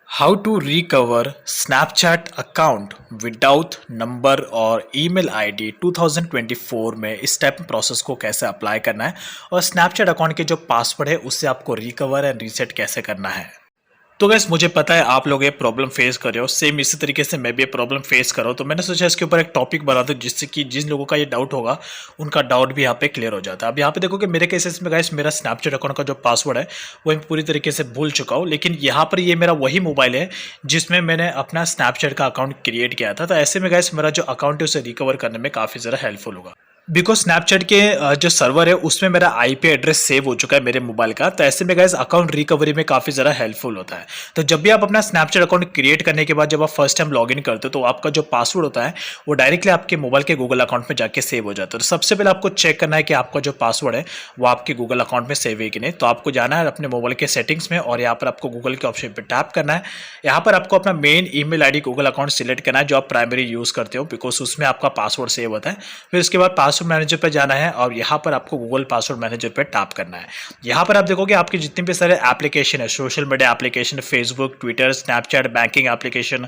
How to recover Snapchat account without number और email ID 2024 में इस टाइप प्रोसेस को कैसे अप्लाई करना है और स्नैपचैट अकाउंट के जो पासवर्ड है उससे आपको रिकवर एंड रीसेट कैसे करना है। तो गैस मुझे पता है आप लोग ये प्रॉब्लम फेस कर रहे हो, सेम इसी तरीके से मैं भी ये प्रॉब्लम फेस कर रहा हूँ। तो मैंने सोचा इसके ऊपर एक टॉपिक बना दूँ जिससे कि जिन लोगों का ये डाउट होगा उनका डाउट भी यहाँ पे क्लियर हो जाता है। अब यहाँ पे देखो कि मेरे केसेस में गाइस मेरा स्नैपचैट अकाउंट का जो पासवर्ड है वो मैं पूरी तरीके से भूल चुका हूँ, लेकिन यहाँ पर ये मेरा वही मोबाइल है जिसमें मैंने अपना स्नैपचैट का अकाउंट क्रिएट किया था। तो ऐसे में गाइस मेरा जो अकाउंट है उसे रिकवर करने में काफ़ी ज़्यादा हेल्पफुल होगा, बिकॉज स्नैपचैट के जो सर्वर है उसमें मेरा आईपी एड्रेस सेव हो चुका है मेरे मोबाइल का। तो ऐसे में गाइस अकाउंट रिकवरी में काफ़ी ज़्यादा हेल्पफुल होता है। तो जब भी आप अपना स्नैपचैट अकाउंट क्रिएट करने के बाद जब आप फर्स्ट टाइम लॉगिन करते हो तो आपका जो पासवर्ड होता है वो डायरेक्टली आपके मोबाइल के गूगल अकाउंट में जाके सेव हो जाता है। तो सबसे पहले आपको चेक करना है कि आपका जो पासवर्ड है वो आपके गूगल अकाउंट में सेव है कि नहीं। तो आपको जाना है अपने मोबाइल के सेटिंग्स में और यहाँ पर आपको गूगल के ऑप्शन पर टैप करना है। यहाँ पर आपको अपना main email ID Google account select करना है जो आप प्राइमरी यूज़ करते हो, बिकॉज उसमें आपका पासवर्ड सेव होता है। फिर उसके बाद पासवर्ड मैनेजर पर जाना है और यहाँ पर आपको गूगल पासवर्ड मैनेजर पे टैप करना है। यहाँ पर आप देखोगे आपके जितने भी सारे एप्लीकेशन है, social media application, Facebook, Twitter, Snapchat, banking application,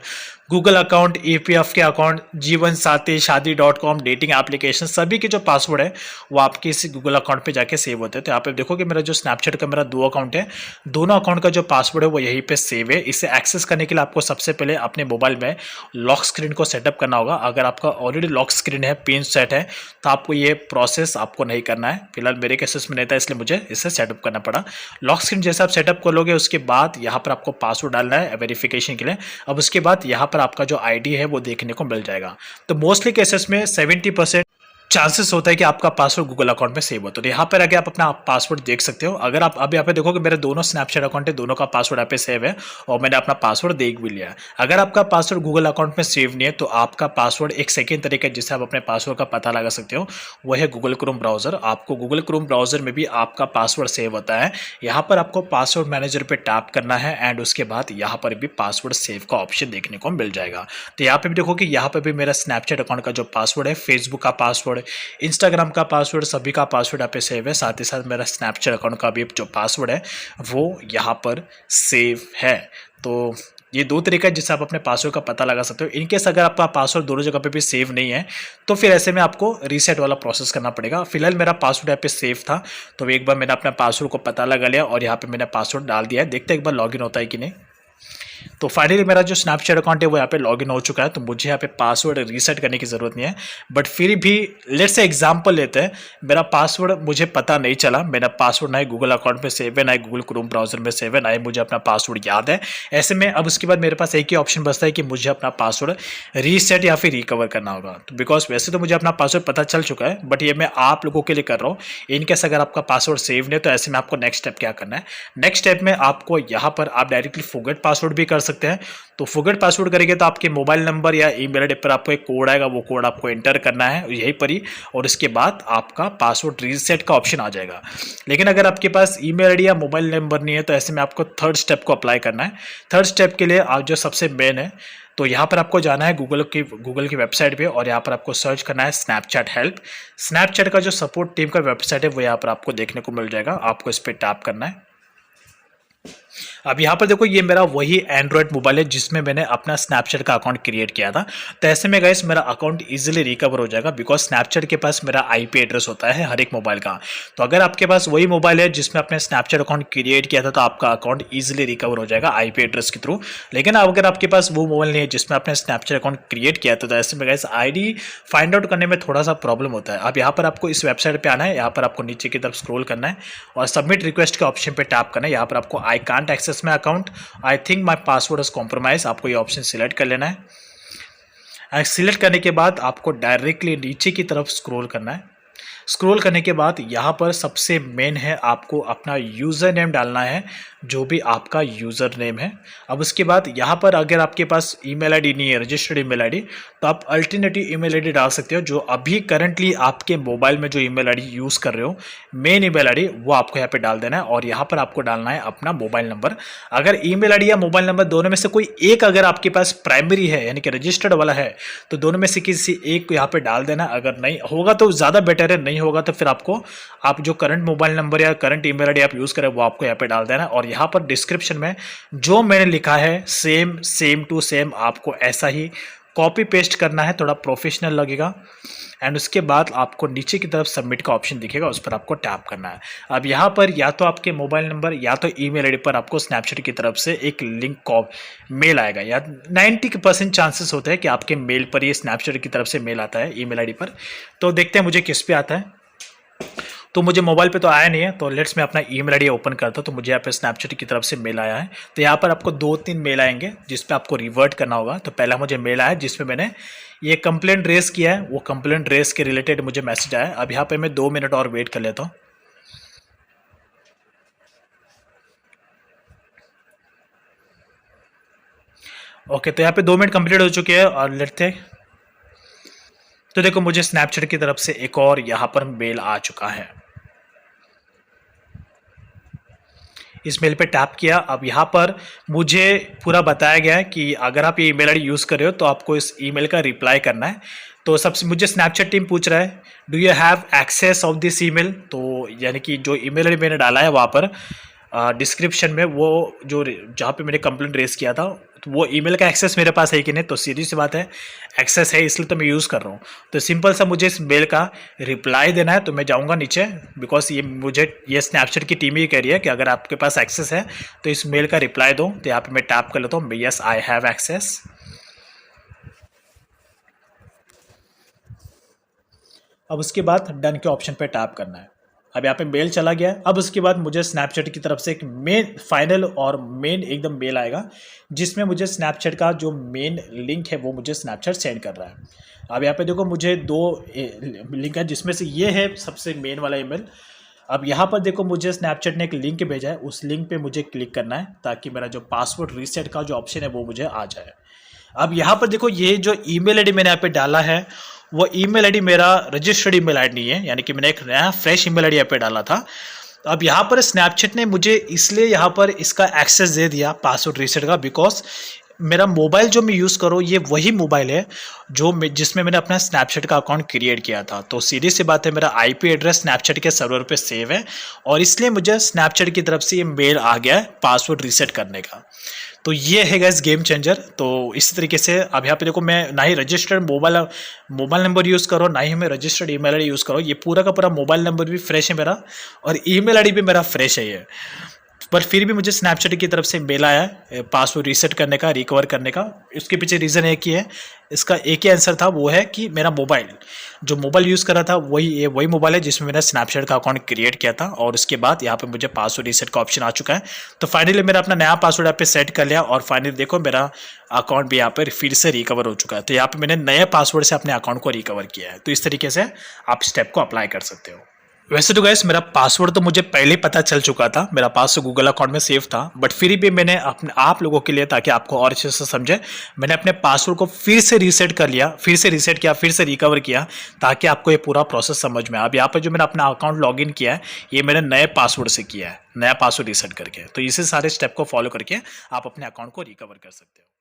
Google account, EPF के अकाउंट, जीवन साथी, शादी.com, डेटिंग एप्लीकेशन, सभी के जो पासवर्ड है वो आपके इस गूगल अकाउंट पे जाके सेव होते हैं। तो यहाँ पे देखोगे मेरा जो स्नैपचैट का मेरा 2 अकाउंट है, दोनों अकाउंट का जो पासवर्ड है वो यहीं पे सेव है। इसे एक्सेस करने के लिए आपको सबसे पहले अपने मोबाइल में लॉक स्क्रीन को सेटअप करना होगा। अगर आपका ऑलरेडी लॉक स्क्रीन है, पिन सेट है, तो आपको ये प्रोसेस आपको नहीं करना है। फिलहाल मेरे केसेस में नहीं था इसलिए मुझे इसे सेटअप करना पड़ा। लॉक स्क्रीन जैसे आप सेटअप कर लोगे उसके बाद यहाँ पर आपको पासवर्ड डालना है वेरिफिकेशन के लिए। अब उसके बाद यहाँ पर आपका जो आईडी है वो देखने को मिल जाएगा। तो मोस्टली केसेस में 70% चांसेस होता है कि आपका पासवर्ड गूगल अकाउंट में सेव हो। तो यहाँ पर आगे आप अपना पासवर्ड देख सकते हो। अगर आप अब यहाँ पे देखोगे मेरे दोनों स्नैपचैट अकाउंट है, दोनों का पासवर्ड यहाँ पे सेव है और मैंने अपना पासवर्ड देख भी लिया है। अगर आपका पासवर्ड गूगल अकाउंट में सेव नहीं है तो आपका पासवर्ड एक सेकेंड तरीका है जिससे आप अपने पासवर्ड का पता लगा सकते हो, वो है गूगल क्रोम ब्राउजर। आपको गूगल क्रोम ब्राउजर में भी आपका पासवर्ड सेव होता है। यहाँ पर आपको पासवर्ड मैनेजर पे टैप करना है एंड उसके बाद यहाँ पर भी पासवर्ड सेव का ऑप्शन देखने को मिल जाएगा। तो यहाँ पे भी देखो कि यहाँ पे भी मेरा स्नैपचैट अकाउंट का जो पासवर्ड है, फेसबुक का पासवर्ड, इंस्टाग्राम का पासवर्ड, सभी का पासवर्ड यहाँ पे सेव है। साथ ही साथ मेरा स्नैपचैट अकाउंट का भी जो पासवर्ड है वो यहाँ पर सेव है। तो ये 2 तरीका है जिससे आप अपने पासवर्ड का पता लगा सकते हो। इनकेस अगर आपका पासवर्ड दोनों जगह पे भी सेव नहीं है तो फिर ऐसे में आपको रीसेट वाला प्रोसेस करना पड़ेगा। फिलहाल मेरा पासवर्ड यहाँ पे सेव था तो एक बार मैंने अपना पासवर्ड को पता लगा लिया और यहाँ पे मैंने पासवर्ड डाल दिया है। देखते हैं एक बार लॉगिन होता है कि नहीं। तो फाइनली मेरा जो स्नैपचैट अकाउंट है वो यहाँ पे लॉगिन हो चुका है। तो मुझे यहाँ पे पासवर्ड रीसेट करने की ज़रूरत नहीं है, बट फिर भी लेट्स से एग्जांपल लेते हैं। मेरा पासवर्ड मुझे पता नहीं चला, मेरा पासवर्ड ना ही गूगल अकाउंट में सेव है, ना ही गूगल क्रोम ब्राउजर में सेव है, ना ही मुझे अपना पासवर्ड याद है। ऐसे में अब उसके बाद मेरे पास एक ही ऑप्शन बचता है कि मुझे अपना पासवर्ड रीसेट या फिर रिकवर करना होगा। तो बिकॉज वैसे तो मुझे अपना पासवर्ड पता चल चुका है, बट ये मैं आप लोगों के लिए कर रहा हूँ। इनकेस अगर आपका पासवर्ड सेव नहीं है तो ऐसे में आपको नेक्स्ट स्टेप क्या करना है। नेक्स्ट स्टेप में आपको यहाँ पर आप डायरेक्टली फॉरगेट पासवर्ड भी कर सकते हैं। तो फॉरगेट पासवर्ड करेंगे तो आपके मोबाइल नंबर या ईमेल आईडी पर आपको एक कोड आएगा, वो कोड आपको एंटर करना है यहीं पर ही और इसके बाद आपका पासवर्ड रीसेट का ऑप्शन आ जाएगा। लेकिन अगर आपके पास ईमेल आईडी या मोबाइल नंबर नहीं है तो ऐसे में आपको थर्ड स्टेप को अप्लाई करना है। थर्ड स्टेप के लिए आप जो सबसे मेन है तो यहाँ पर आपको जाना है गूगल की वेबसाइट पे और यहाँ पर आपको सर्च करना है स्नैपचैट हेल्प। स्नैपचैट का जो सपोर्ट टीम का वेबसाइट है वो यहाँ पर आपको देखने को मिल जाएगा। आपको इस पर टैप करना है। अब यहाँ पर देखो ये मेरा वही एंड्रॉयड मोबाइल है जिसमें मैंने अपना स्नैपचैट का अकाउंट क्रिएट किया था। तो ऐसे में गाइस मेरा अकाउंट इजीली रिकवर हो जाएगा, बिकॉज स्नैपचैट के पास मेरा आईपी एड्रेस होता है हर एक मोबाइल का। तो अगर आपके पास वही मोबाइल है जिसमें आपने स्नैपचैट अकाउंट क्रिएट किया था तो आपका अकाउंट ईजिली रिकवर हो जाएगा आईपी एड्रेस के थ्रू। लेकिन अगर आपके पास वो मोबाइल नहीं है जिसमें आपने स्नैपचैट अकाउंट क्रिएट किया था तो ऐसे में गाइस आईडी फाइंड आउट करने में थोड़ा सा प्रॉब्लम होता है। अब यहाँ पर आपको इस वेबसाइट पर आना है, यहाँ पर आपको नीचे की तरफ स्क्रॉल करना है और सबमिट रिक्वेस्ट के ऑप्शन पर टैप करना है। यहाँ पर आपको I can't access my account, I think my password is compromise, आपको ये ऑप्शन सिलेक्ट कर लेना है। सिलेक्ट करने के बाद आपको डायरेक्टली नीचे की तरफ स्क्रॉल करना है। स्क्रॉल करने के बाद यहाँ पर सबसे मेन है आपको अपना यूज़र नेम डालना है, जो भी आपका यूज़र नेम है। अब उसके बाद यहाँ पर अगर आपके पास ईमेल आईडी नहीं है, रजिस्टर्ड ईमेल आईडी, तो आप अल्टरनेटिव ईमेल आईडी डाल सकते हो। जो अभी करंटली आपके मोबाइल में जो ईमेल आईडी यूज़ कर रहे हो, मेन ईमेल आईडी, वो आपको यहाँ पे डाल देना है और यहाँ पर आपको डालना है अपना मोबाइल नंबर। अगर ईमेल आईडी या मोबाइल नंबर दोनों में से कोई एक अगर आपके पास प्राइमरी है यानी कि रजिस्टर्ड वाला है तो दोनों में से किसी एक को यहाँ पे डाल देना। अगर नहीं होगा तो ज़्यादा बेटर है, नहीं नहीं होगा तो फिर आपको आप जो करंट मोबाइल नंबर या करंट ईमेल आईडी आप यूज़ करें वो आपको यहाँ पे डाल देना है। और यहाँ पर डिस्क्रिप्शन में जो मैंने लिखा है सेम टू सेम आपको ऐसा ही कॉपी पेस्ट करना है, थोड़ा प्रोफेशनल लगेगा। एंड उसके बाद आपको नीचे की तरफ सबमिट का ऑप्शन दिखेगा, उस पर आपको टैप करना है। अब यहाँ पर या तो आपके मोबाइल नंबर या तो ईमेल आईडी पर आपको स्नैपचैट की तरफ से एक लिंक को मेल आएगा, या 90% चांसेस होते हैं कि आपके मेल पर ये स्नैपचैट की तरफ से मेल आता है ईमेल आईडी पर। तो देखते हैं मुझे किस पे आता है। तो मुझे मोबाइल पे तो आया नहीं है, तो लेट्स मैं अपना ईमेल आईडी ओपन करता हूँ। तो मुझे यहाँ पे स्नैपचैट की तरफ से मेल आया है। तो यहाँ पर आपको 2-3 मेल आएंगे जिस पे आपको रिवर्ट करना होगा। तो पहला मुझे मेल आया जिसमें मैंने ये कंप्लेंट रेस किया है, वो कंप्लेंट रेस के रिलेटेड मुझे मैसेज आया है। अब यहाँ पे मैं 2 मिनट और वेट कर लेता हूँ। ओके, तो यहाँ पे 2 मिनट कंप्लीट हो चुके हैं और लेट्स थे। तो देखो मुझे स्नैपचैट की तरफ से एक और यहाँ पर मेल आ चुका है। इस मेल पे टैप किया। अब यहाँ पर मुझे पूरा बताया गया है कि अगर आप ये ईमेल आईडी यूज़ कर रहे हो तो आपको इस ईमेल का रिप्लाई करना है। तो सबसे मुझे स्नैपचैट टीम पूछ रहा है do you have access of this email. तो यानी कि जो ईमेल आईडी मैंने डाला है वहाँ पर डिस्क्रिप्शन में वो जो जहाँ पे मैंने कंप्लेंट रेस किया था तो वो ईमेल का एक्सेस मेरे पास है कि नहीं। तो सीधी सी बात है एक्सेस है, इसलिए तो मैं यूज़ कर रहा हूँ। तो सिंपल सा मुझे इस मेल का रिप्लाई देना है। तो मैं जाऊँगा नीचे, बिकॉज ये स्नैपचैट की टीम ही कह रही है कि अगर आपके पास एक्सेस है तो इस मेल का रिप्लाई दो। तो यहाँ पे मैं टैप कर लेता हूँ, यस आई हैव एक्सेस। अब उसके बाद डन के ऑप्शन पे टैप करना है। अब यहाँ पे मेल चला गया। अब उसके बाद मुझे स्नैपचैट की तरफ से एक मेन फाइनल और मेन एकदम मेल आएगा जिसमें मुझे स्नैपचैट का जो मेन लिंक है वो मुझे स्नैपचैट सेंड कर रहा है। अब यहाँ पे देखो मुझे 2 लिंक है जिसमें से ये है सबसे मेन वाला ईमेल। अब यहाँ पर देखो मुझे स्नैपचैट ने एक लिंक भेजा है, उस लिंक पे मुझे क्लिक करना है ताकि मेरा जो पासवर्ड रीसेट का जो ऑप्शन है वो मुझे आ जाए। अब यहाँ पर देखो ये जो ईमेल आईडी मैंने यहाँ पे डाला है वो ईमेल आईडी मेरा रजिस्टर्ड ईमेल आईडी नहीं है, यानी कि मैंने एक नया फ्रेश ईमेल आईडी यहाँ पे डाला था। अब यहाँ पर स्नैपचैट ने मुझे इसलिए यहाँ पर इसका एक्सेस दे दिया पासवर्ड रीसेट का, बिकॉज मेरा मोबाइल जो मैं यूज़ करूँ ये वही मोबाइल है जिसमें मैंने अपना स्नैपचैट का अकाउंट क्रिएट किया था। तो सीधी सी बात है मेरा आईपी एड्रेस स्नैपचैट के सर्वर पे सेव है और इसलिए मुझे स्नैपचैट की तरफ से ये मेल आ गया है पासवर्ड रीसेट करने का। तो ये है गाइस गेम चेंजर। तो इस तरीके से अब यहाँ पे देखो मैं ना ही रजिस्टर्ड मोबाइल नंबर यूज़ करो ना ही मैं रजिस्टर्ड ईमेल आईडी यूज़ करो, ये पूरा का पूरा मोबाइल नंबर भी फ्रेश है मेरा और ईमेल आईडी भी मेरा फ्रेश है ये। पर फिर भी मुझे स्नैपचैट की तरफ से मेल आया है पासवर्ड रीसेट करने का, रिकवर करने का। इसके पीछे रीज़न एक ही है, इसका एक ही आंसर था, वो है कि मेरा जो मोबाइल यूज़ कर रहा था वही मोबाइल है जिसमें मैंने स्नैपचैट का अकाउंट क्रिएट किया था। और उसके बाद यहाँ पे मुझे पासवर्ड रीसेट का ऑप्शन आ चुका है। तो फाइनली मेरा अपना नया पासवर्ड यहाँ पे सेट कर लिया और फाइनली देखो मेरा अकाउंट भी यहाँ पर फिर से रिकवर हो चुका है। तो यहाँ पे मैंने नए पासवर्ड से अपने अकाउंट को रिकवर किया है। तो इस तरीके से आप स्टेप को अप्लाई कर सकते हो। वैसे तो गाइस मेरा पासवर्ड तो मुझे पहले ही पता चल चुका था, मेरा पासवर्ड गूगल अकाउंट में सेव था, बट फिर भी मैंने आप लोगों के लिए ताकि आपको और अच्छे से समझे मैंने अपने पासवर्ड को फिर से रीसेट किया, फिर से रिकवर किया ताकि आपको ये पूरा प्रोसेस समझ में आए। अब यहाँ पर जो मैंने अपना अकाउंट लॉगिन किया है ये मैंने नए पासवर्ड से किया है, नया पासवर्ड रीसेट करके। तो इसी सारे स्टेप को फॉलो करके आप अपने अकाउंट को रिकवर कर सकते हो।